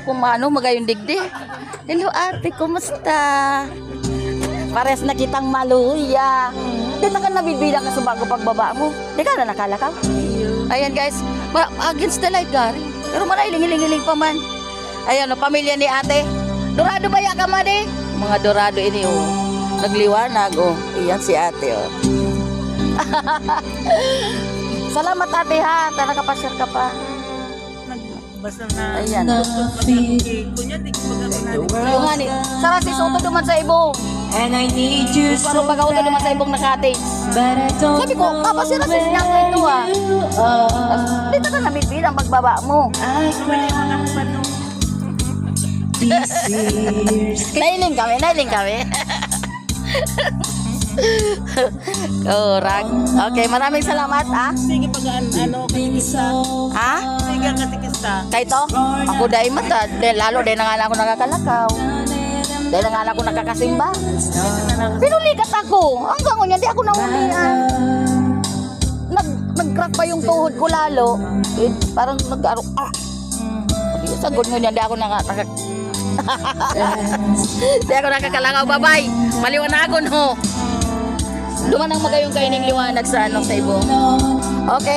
kung magayong digdi. Hello ate, kumusta? Pares na kitang maluya. Di na ka nabibila ka sa bago pagbaba mo. Di ka na nakalakaw. Ayan guys, against the light gari. Pero marailing-iling pa man. Ayan pamilya ni ate. Dorado ba ka man eh? Mga dorado ini nagliwanag Iyan si ate Salamat ate ha. Tara nakapasyar ka pa. Basta na. Ayan. Kunya di ko magkakaroon. Yung nga ni. Sara si Soto duman sa ibong. And I need you so Parang pag-auto duman sa ibong nakatage. but I don't Sabi ko, kapasira si siya ko ito Dito ka nabibili ang pagbaba mo. I cry these tears. Nailing kami. Correct. Okay, maraming salamat Sige pag katikista. Ha? Sige katikista. Kay to? Ako dahil mata. Lalo dahil na nga ako nakakalakaw. Dahil na nga ako nakakasimba. Pinulikat ako. Hanggang ngayon, di ako nahulihan. Nag-crack pa yung tuhod ko lalo. Parang nag-aro. Sagot ngayon, di ako Di ako nakakalakaw. Bye-bye. Maliwanagon ho. Duman ang magayong kaining liwanag sa sa ibong. Okay.